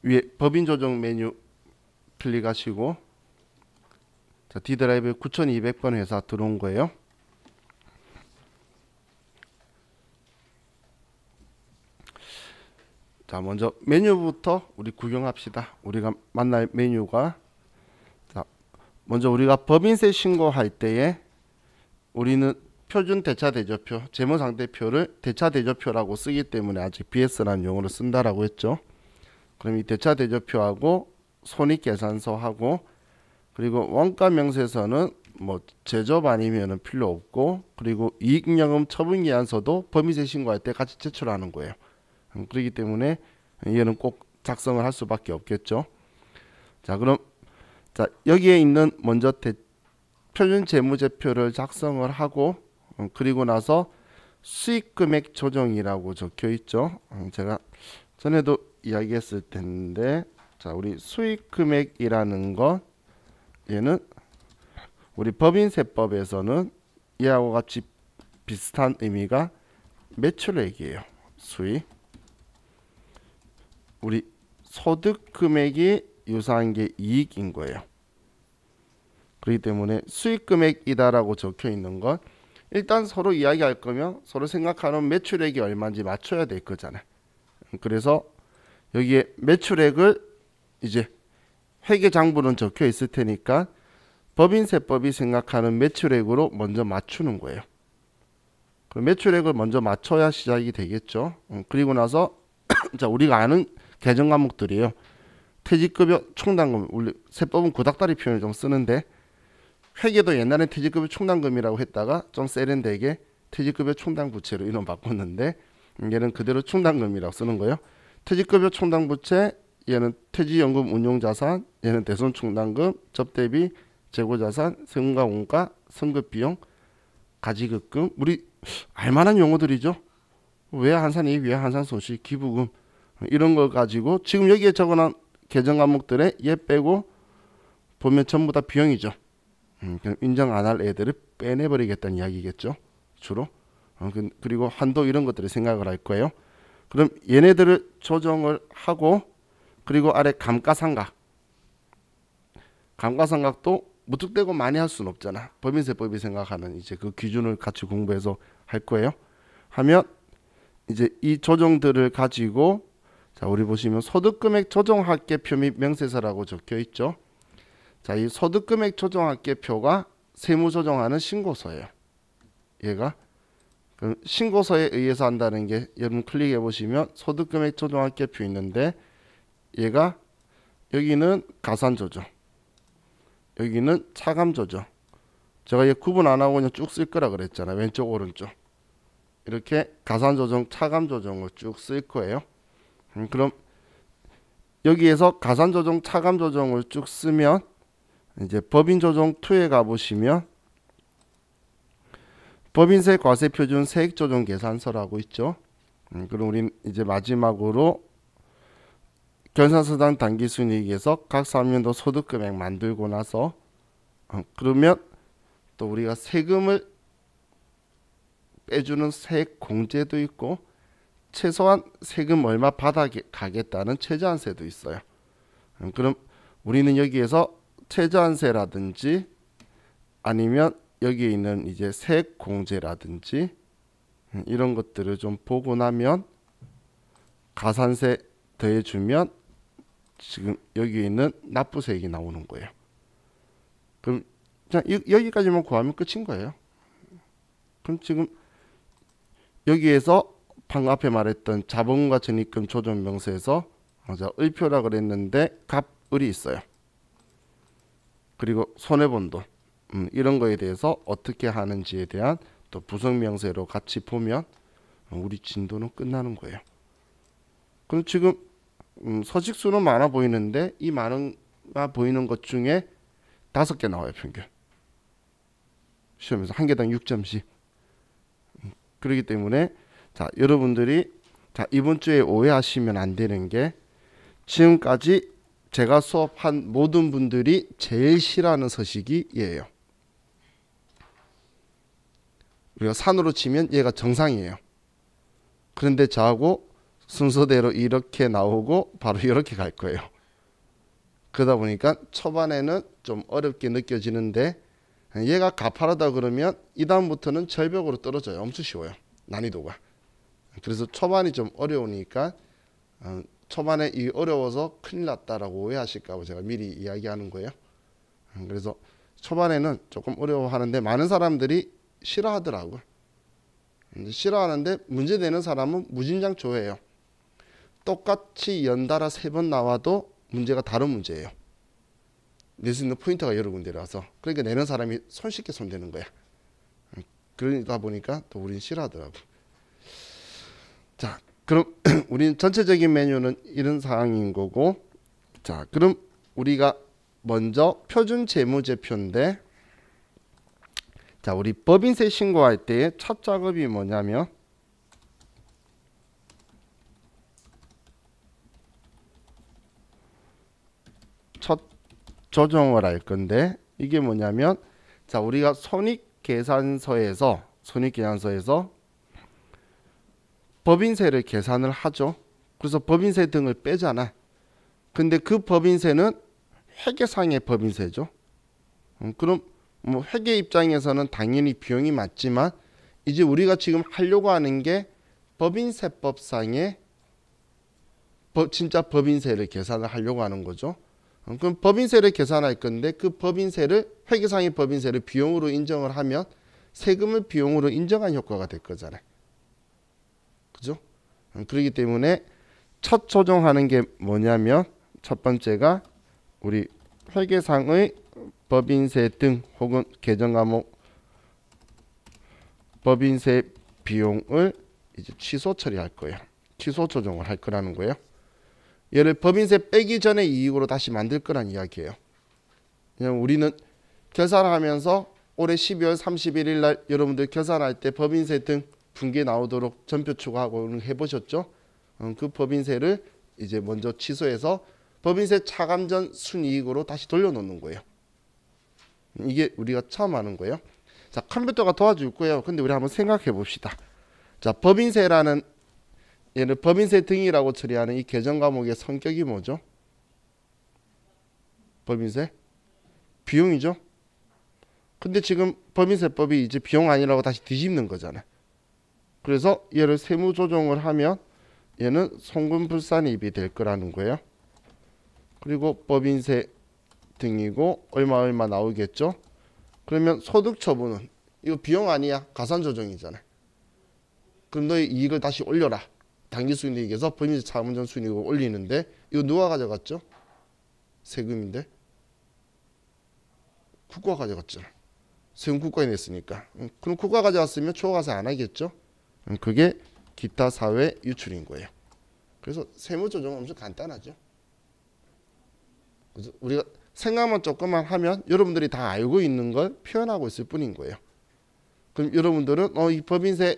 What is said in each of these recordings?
위에 법인 조정 메뉴 클릭하시고 자, D드라이브에 9200번 회사 들어온 거예요. 자, 먼저 메뉴부터 우리 구경합시다. 우리가 만날 메뉴가 자, 먼저 우리가 법인세 신고할 때에 우리는 표준 대차대조표, 재무상태표를 대차대조표라고 쓰기 때문에 아직 BS라는 용어를 쓴다라고 했죠. 그럼 이 대차대조표하고 손익계산서하고 그리고 원가명세서는 뭐 제접 아니면은 필요 없고 그리고 이익잉여금 처분기한서도 법인세 신고할 때 같이 제출하는 거예요. 그렇기 때문에 얘는 꼭 작성을 할 수밖에 없겠죠. 자, 그럼 자 여기에 있는 먼저 표준 재무제표를 작성을 하고 그리고 나서 수익금액 조정이라고 적혀 있죠. 제가 전에도 이야기했을 텐데 자 우리 수익금액이라는 것 얘는 우리 법인세법에서는 이하고 같이 비슷한 의미가 매출액이에요. 수익 우리 소득금액이 유사한 게 이익인 거예요. 그렇기 때문에 수익금액이다라고 적혀 있는 건 일단 서로 이야기할 거면 서로 생각하는 매출액이 얼마인지 맞춰야 될 거잖아요. 그래서 여기에 매출액을 이제 회계장부는 적혀 있을 테니까 법인세법이 생각하는 매출액으로 먼저 맞추는 거예요. 그 매출액을 먼저 맞춰야 시작이 되겠죠. 그리고 나서 자 우리가 아는 계정 과목들이에요. 퇴직급여 총담금 우리 세법은 구닥다리 표현을 좀 쓰는데 회계도 옛날엔 퇴직급여 총담금이라고 했다가 좀 세련되게 퇴직급여 총담부채로 이름 바꿨는데 얘는 그대로 총담금이라고 쓰는 거예요. 퇴직급여 총담부채 얘는 퇴직연금 운용자산 얘는 대손총담금 접대비 재고자산 세금과 원가 선급비용 가지급금 우리 알만한 용어들이죠. 외환산이익 외환산손실 기부금 이런 걸 가지고 지금 여기에 적어놓은 계정 과목들에 얘 빼고 보면 전부 다 비용이죠. 그럼 인정 안 할 애들을 빼내버리겠다는 이야기겠죠. 주로. 그리고 한도 이런 것들을 생각을 할 거예요. 그럼 얘네들을 조정을 하고 그리고 아래 감가상각. 감가상각도 무턱대고 많이 할 수는 없잖아. 법인세법이 생각하는 이제 그 기준을 같이 공부해서 할 거예요. 하면 이제 이 조정들을 가지고 자 우리 보시면 소득금액 조정합계표 및 명세서라고 적혀 있죠. 자, 이 소득금액 조정합계표가 세무조정하는 신고서예요. 얘가 그럼 신고서에 의해서 한다는 게 여러분 클릭해 보시면 소득금액 조정합계표 있는데 얘가 여기는 가산조정 여기는 차감조정 제가 얘 구분 안 하고 그냥 쭉 쓸 거라 그랬잖아요. 왼쪽 오른쪽 이렇게 가산조정 차감조정을 쭉 쓸 거예요. 그럼 여기에서 가산조정 차감조정을 쭉 쓰면 이제 법인조정2에 가보시면 법인세 과세표준 세액조정 계산서라고 있죠. 그럼 우린 이제 마지막으로 결산서당 당기순이익에서 각 3년도 소득금액 만들고 나서 그러면 또 우리가 세금을 빼주는 세액공제도 있고 최소한 세금 얼마 받아가겠다는 최저한세도 있어요. 그럼 우리는 여기에서 최저한세라든지 아니면 여기에 있는 이제 세액공제라든지 이런 것들을 좀 보고 나면 가산세 더해주면 지금 여기에 있는 납부세액이 나오는 거예요. 그럼 여기까지만 구하면 끝인 거예요. 그럼 지금 여기에서 방금 앞에 말했던 자본과 적립금 조정명세에서 을표라 그랬는데 갑을이 있어요. 그리고 손해본돈 이런 거에 대해서 어떻게 하는지에 대한 또 부성명세로 같이 보면 우리 진도는 끝나는 거예요. 그럼 지금 서식수는 많아 보이는데 이 많아 보이는 것 중에 5개 나와요. 평균 시험에서 한 개당 6점씩. 그렇기 때문에 자 여러분들이 자 이번 주에 오해하시면 안 되는 게 지금까지 제가 수업한 모든 분들이 제일 싫어하는 서식이 얘예요. 우리가 산으로 치면 얘가 정상이에요. 그런데 저하고 순서대로 이렇게 나오고 바로 이렇게 갈 거예요. 그러다 보니까 초반에는 좀 어렵게 느껴지는데 얘가 가파르다 그러면 이 다음부터는 절벽으로 떨어져요. 엄청 쉬워요. 난이도가. 그래서 초반이 좀 어려우니까 초반에 이 어려워서 큰일 났다라고 오해하실까 봐 제가 미리 이야기하는 거예요. 그래서 초반에는 조금 어려워하는데 많은 사람들이 싫어하더라고요. 싫어하는데 문제되는 사람은 무진장 좋아해요. 똑같이 연달아 3번 나와도 문제가 다른 문제예요. 낼 수 있는 포인트가 여러 군데라서 그러니까 내는 사람이 손쉽게 손대는 거야. 그러다 보니까 또 우린 싫어하더라고. 자, 그럼 우리는 전체적인 메뉴는 이런 상황인 거고, 자, 그럼 우리가 먼저 표준 재무제표인데, 자, 우리 법인세 신고할 때의 첫 작업이 뭐냐면 첫 조정을 할 건데, 이게 뭐냐면, 자, 우리가 손익계산서에서 법인세를 계산을 하죠. 그래서 법인세 등을 빼잖아. 근데 그 법인세는 회계상의 법인세죠. 그럼 뭐 회계 입장에서는 당연히 비용이 맞지만 이제 우리가 지금 하려고 하는 게 법인세법상의 진짜 법인세를 계산을 하려고 하는 거죠. 그럼 법인세를 계산할 건데 그 법인세를 회계상의 법인세를 비용으로 인정을 하면 세금을 비용으로 인정한 효과가 될 거잖아요. 그죠? 그렇기 때문에 첫 조정하는 게 뭐냐면 첫 번째가 우리 회계상의 법인세 등 혹은 계정과목 법인세 비용을 이제 취소 처리할 거예요. 취소 조정을 할 거라는 거예요. 얘를 법인세 빼기 전에 이익으로 다시 만들 거란 이야기예요. 그냥 우리는 결산을 하면서 올해 12월 31일 날 여러분들 결산할 때 법인세 등 분기에 나오도록 전표 추가하고 해보셨죠? 그 법인세를 이제 먼저 취소해서 법인세 차감 전 순이익으로 다시 돌려놓는 거예요. 이게 우리가 처음 하는 거예요. 자, 컴퓨터가 도와줄 거예요. 근데 우리 한번 생각해 봅시다. 자, 법인세라는 얘를 법인세 등이라고 처리하는 이 계정 과목의 성격이 뭐죠? 법인세? 비용이죠. 근데 지금 법인세법이 이제 비용 아니라고 다시 뒤집는 거잖아요. 그래서 얘를 세무 조정을 하면 얘는 송금불산입이 될 거라는 거예요. 그리고 법인세 등이고 얼마 나오겠죠. 그러면 소득 처분은 이거 비용 아니야. 가산 조정이잖아요. 그럼 너의 이익을 다시 올려라. 당기순이익에서 법인세 차감 전 순이익을 올리는데 이거 누가 가져갔죠? 세금인데 국가가 가져갔잖아. 세금 국가에 냈으니까. 그럼 국가가 가져갔으면 초과세 안 하겠죠? 그게 기타 사회 유출인 거예요. 그래서 세무 조정은 엄청 간단하죠. 그래서 우리가 생각만 조금만 하면 여러분들이 다 알고 있는 걸 표현하고 있을 뿐인 거예요. 그럼 여러분들은 이 법인세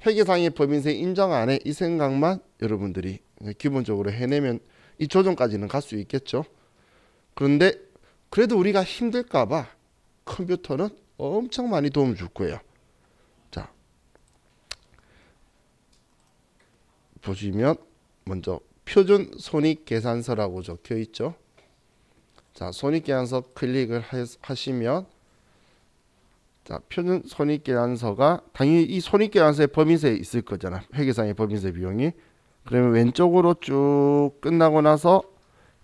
회계상의 법인세 인정 안 해 이 생각만 여러분들이 기본적으로 해내면 이 조정까지는 갈 수 있겠죠. 그런데 그래도 우리가 힘들까 봐 컴퓨터는 엄청 많이 도움을 줄 거예요. 자, 보시면 먼저 표준 손익계산서라고 적혀 있죠. 자, 손익계산서 클릭을 하시면 자, 표준 손익계산서가 당연히 이 손익계산서에 법인세 있을 거잖아. 회계상의 법인세 비용이. 그러면 왼쪽으로 쭉 끝나고 나서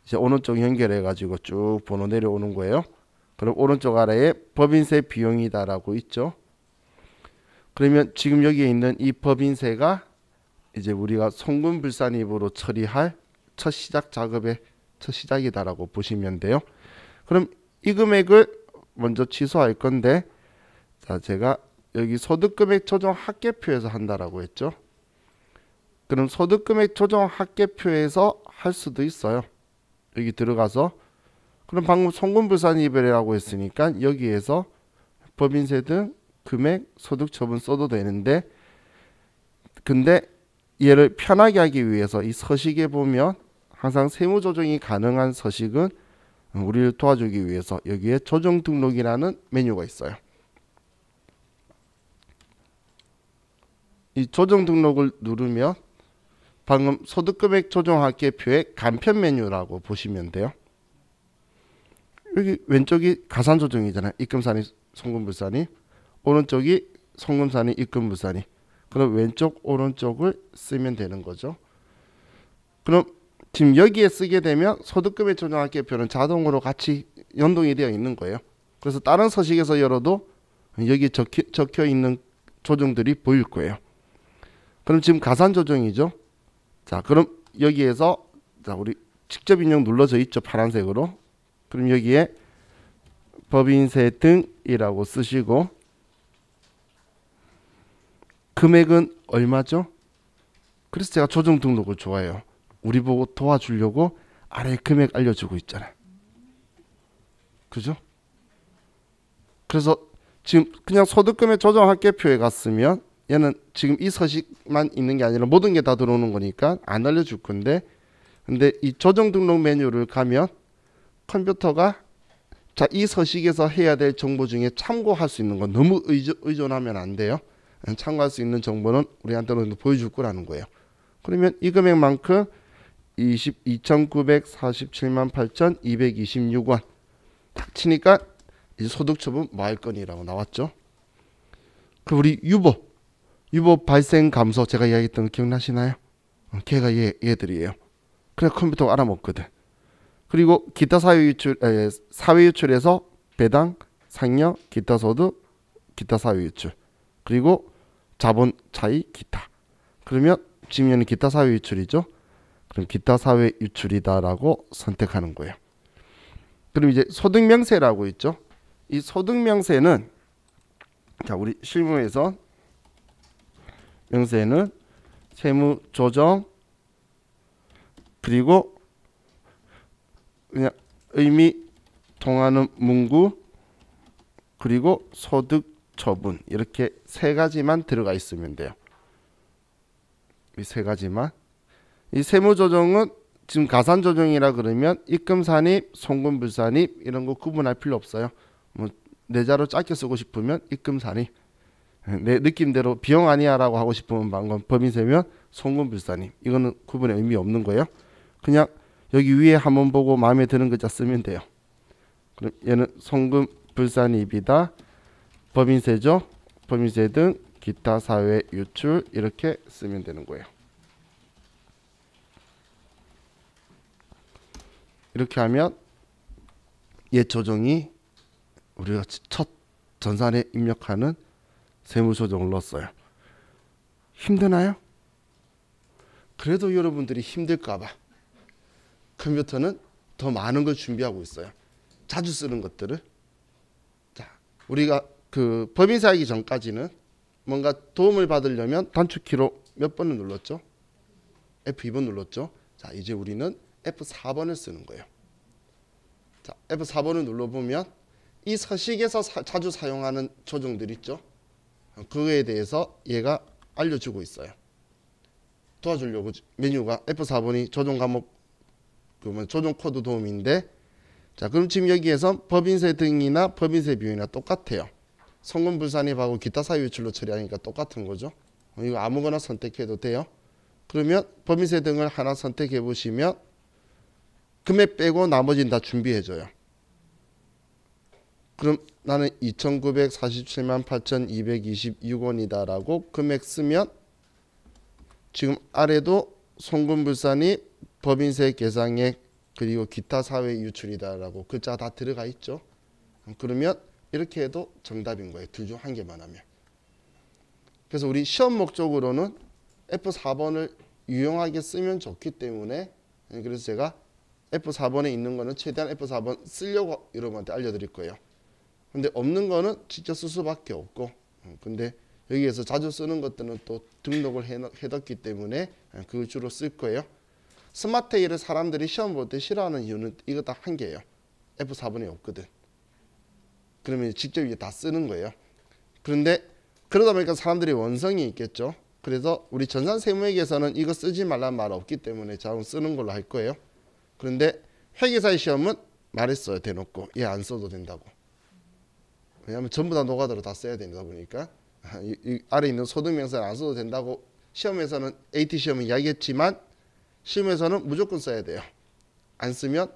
이제 오른쪽 연결해 가지고 쭉 번호 내려오는 거예요. 그럼 오른쪽 아래에 법인세 비용이다라고 있죠. 그러면 지금 여기에 있는 이 법인세가 이제 우리가 송금불산입으로 처리할 첫 시작 작업의 첫 시작이다라고 보시면 돼요. 그럼 이 금액을 먼저 취소할 건데, 자, 제가 여기 소득금액 조정 합계표에서 한다라고 했죠. 그럼 소득금액 조정 합계표에서 할 수도 있어요. 여기 들어가서. 그럼 방금 송금불산입이라고 했으니까 여기에서 법인세 등 금액 소득 처분 써도 되는데, 근데 얘를 편하게 하기 위해서 이 서식에 보면 항상 세무 조정이 가능한 서식은 우리를 도와주기 위해서 여기에 조정 등록이라는 메뉴가 있어요. 이 조정 등록을 누르면 방금 소득금액 조정합계표의 간편 메뉴라고 보시면 돼요. 여기 왼쪽이 가산조정이잖아요. 입금산입, 송금불산입. 오른쪽이 송금산입, 입금불산입. 그럼 왼쪽 오른쪽을 쓰면 되는 거죠. 그럼 지금 여기에 쓰게 되면 소득금액 조정합계표는 자동으로 같이 연동이 되어 있는 거예요. 그래서 다른 서식에서 열어도 여기 적혀 있는 조정들이 보일 거예요. 그럼 지금 가산조정이죠. 자, 그럼 여기에서 자, 우리 직접 인용 눌러져 있죠. 파란색으로. 그럼 여기에 법인세 등이라고 쓰시고 금액은 얼마죠? 그래서 제가 조정 등록을 좋아해요. 우리 보고 도와주려고 아래 금액 알려주고 있잖아요. 그죠? 그래서 지금 그냥 소득금액 조정합계표에 갔으면 얘는 지금 이 서식만 있는 게 아니라 모든 게 다 들어오는 거니까 안 알려줄 건데, 근데 이 조정 등록 메뉴를 가면 컴퓨터가 자, 이 서식에서 해야 될 정보 중에 참고할 수 있는 건 너무 의존하면 안 돼요. 참고할 수 있는 정보는 우리한테는 보여줄 거라는 거예요. 그러면 이 금액만큼 22,947만 8,226원 딱 치니까 이제 소득처분 뭐 할 건이라고 나왔죠. 그 우리 유보 발생 감소 제가 이야기했던 거 기억나시나요? 걔가 얘들이에요. 그래 컴퓨터가 알아먹거든. 그리고 기타 사회 유출에서 배당, 상여, 기타 소득, 기타 사회 유출, 그리고 자본 차이, 기타. 그러면 지금 얘는 기타 사회 유출이죠. 그럼 기타 사회 유출이다라고 선택하는 거예요. 그럼 이제 소득 명세라고 있죠. 이 소득 명세는 자, 우리 실무에서 명세는 세무 조정 그리고 그냥 의미 통하는 문구 그리고 소득 처분 이렇게 세 가지만 들어가 있으면 돼요. 이 세 가지만. 이 세무 조정은 지금 가산 조정이라 그러면 입금 산입, 송금 불산입 이런 거 구분할 필요 없어요. 뭐 내자로 짧게 쓰고 싶으면 입금 산입. 내 느낌대로 비용 아니야라고 하고 싶으면 방금 법인세면 송금 불산입. 이거는 구분의 의미 없는 거예요. 그냥 여기 위에 한번 보고 마음에 드는 글자 쓰면 돼요. 그럼 얘는 송금 불산입이다. 법인세죠. 법인세 등 기타 사회 유출 이렇게 쓰면 되는 거예요. 이렇게 하면 옛 조정이 우리가 첫 전산에 입력하는 세무조정을 넣었어요. 힘드나요? 그래도 여러분들이 힘들까봐 컴퓨터는 더 많은 걸 준비하고 있어요. 자주 쓰는 것들을. 자, 우리가 그 법인세 하기 전까지는 뭔가 도움을 받으려면 단축키로 몇 번을 눌렀죠? F2번 눌렀죠? 자, 이제 우리는 F4번을 쓰는 거예요. 자, F4번을 눌러보면 이 서식에서 자주 사용하는 조정들 있죠? 그거에 대해서 얘가 알려주고 있어요. 도와주려고 메뉴가 F4번이 조정 과목 조정 코드 도움인데, 자, 그럼 지금 여기에서 법인세 등이나 법인세 비용이나 똑같아요. 송금 불산입하고 기타 사유 유출로 처리하니까 똑같은 거죠. 이거 아무거나 선택해도 돼요. 그러면 법인세 등을 하나 선택해 보시면 금액 빼고 나머지는 다 준비해 줘요. 그럼 나는 2,947만 8,226원이다 라고 금액 쓰면 지금 아래도 송금 불산입, 법인세 계상액, 그리고 기타 사회 유출이다 라고 글자가 다 들어가 있죠. 그러면 이렇게 해도 정답인 거예요. 둘 중 한 개만 하면. 그래서 우리 시험 목적으로는 F4번을 유용하게 쓰면 좋기 때문에, 그래서 제가 F4번에 있는 거는 최대한 F4번 쓰려고 여러분한테 알려드릴 거예요. 근데 없는 거는 진짜 쓸 수밖에 없고, 근데 여기에서 자주 쓰는 것들은 또 등록을 해뒀기 때문에 그걸 주로 쓸 거예요. 스마트 A를 사람들이 시험 볼 때 싫어하는 이유는 이거 딱 한 개예요. F4번이 없거든. 그러면 직접 이제 다 쓰는 거예요. 그런데 그러다 보니까 사람들이 원성이 있겠죠. 그래서 우리 전산세무회계에서는 이거 쓰지 말라는 말 없기 때문에 자동 쓰는 걸로 할 거예요. 그런데 회계사의 시험은 말했어요. 대놓고 얘 안 써도 된다고. 왜냐하면 전부 다 노가다로 다 써야 되다 보니까 이 아래 있는 소득명세는 안 써도 된다고 시험에서는 AT 시험은 이야기했지만 시험에서는 무조건 써야 돼요. 안 쓰면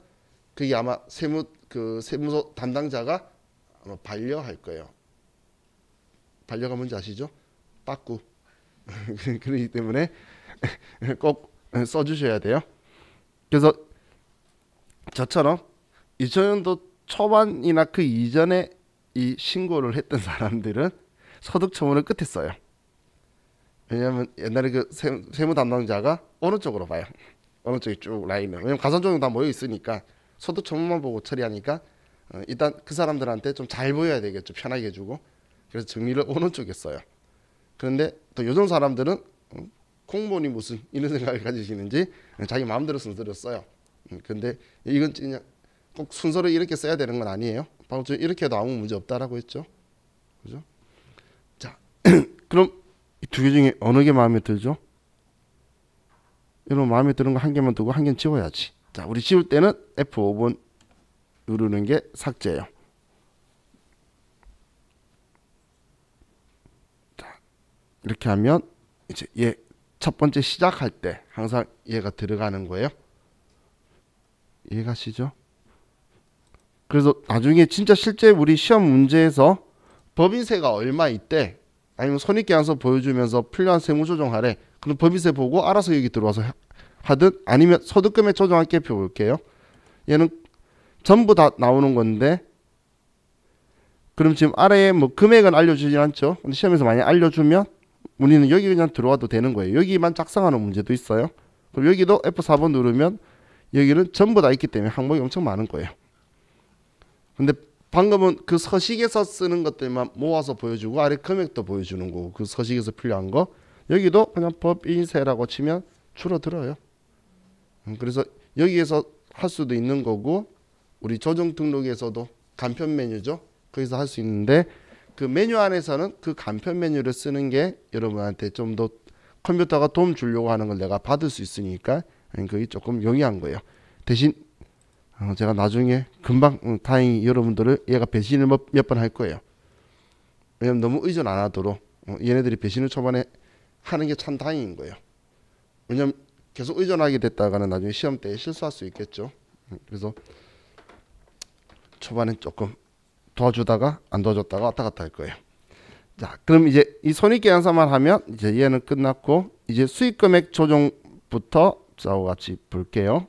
그게 아마 세무서 담당자가 아마 반려할 거예요. 반려가 뭔지 아시죠? 빠꾸. 그렇기 때문에 꼭 써주셔야 돼요. 그래서 저처럼 2000년도 초반이나 그 이전에 이 신고를 했던 사람들은 소득처분을 끝에 써요. 왜냐하면 옛날에 그 세무 담당자가 어느 쪽으로 봐요. 어느 쪽이 쭉 라인을. 왜냐면 가산점용 다 모여 있으니까 소득처분만 보고 처리하니까 일단 그 사람들한테 좀 잘 보여야 되겠죠. 편하게 해주고. 그래서 정리를 어느 쪽에 써요. 그런데 또 요즘 사람들은 공무원이 무슨 이런 생각을 가지시는지 자기 마음대로 순서를 써요. 근데 이건 그냥 꼭 순서를 이렇게 써야 되는 건 아니에요. 방금 전에 이렇게 해도 아무 문제 없다라고 했죠. 그죠? 자, 그럼 이 두 개 중에 어느 게 마음에 들죠? 여러분 마음에 드는 거 한 개만 두고 한 개는 지워야지. 자, 우리 지울 때는 F5번 누르는 게 삭제예요. 자, 이렇게 하면 이제 얘 첫 번째 시작할 때 항상 얘가 들어가는 거예요. 이해가시죠? 그래서 나중에 진짜 실제 우리 시험 문제에서 법인세가 얼마 있대, 아니면 손익계산서 보여주면서 필요한 세무조정하래. 그럼 법인세 보고 알아서 여기 들어와서 하든, 아니면 소득금액 조정할게 볼게요. 얘는 전부 다 나오는 건데, 그럼 지금 아래에 뭐 금액은 알려주지 않죠. 근데 시험에서 만약 알려주면 우리는 여기 그냥 들어와도 되는 거예요. 여기만 작성하는 문제도 있어요. 그럼 여기도 F4번 누르면 여기는 전부 다 있기 때문에 항목이 엄청 많은 거예요. 근데 방금은 그 서식에서 쓰는 것들만 모아서 보여주고 아래 금액도 보여주는 거고, 그 서식에서 필요한 거 여기도 그냥 법인세라고 치면 줄어들어요. 그래서 여기에서 할 수도 있는 거고, 우리 조정 등록에서도 간편 메뉴죠. 거기서 할 수 있는데, 그 메뉴 안에서는 그 간편 메뉴를 쓰는 게 여러분한테 좀 더 컴퓨터가 도움 주려고 하는 걸 내가 받을 수 있으니까 그게 조금 용이한 거예요. 대신 제가 나중에 금방 다행히 여러분들을 얘가 배신을 몇 번 할 거예요. 왜냐면 너무 의존 안 하도록 얘네들이 배신을 초반에 하는 게 참 다행인 거예요. 왜냐면 계속 의존하게 됐다가는 나중에 시험 때 실수할 수 있겠죠. 그래서 초반엔 조금 도와주다가 안 도와줬다가 왔다 갔다 할 거예요. 자, 그럼 이제 이 손익계산서만 하면 이제 얘는 끝났고, 이제 수익금액 조정부터 저와 같이 볼게요.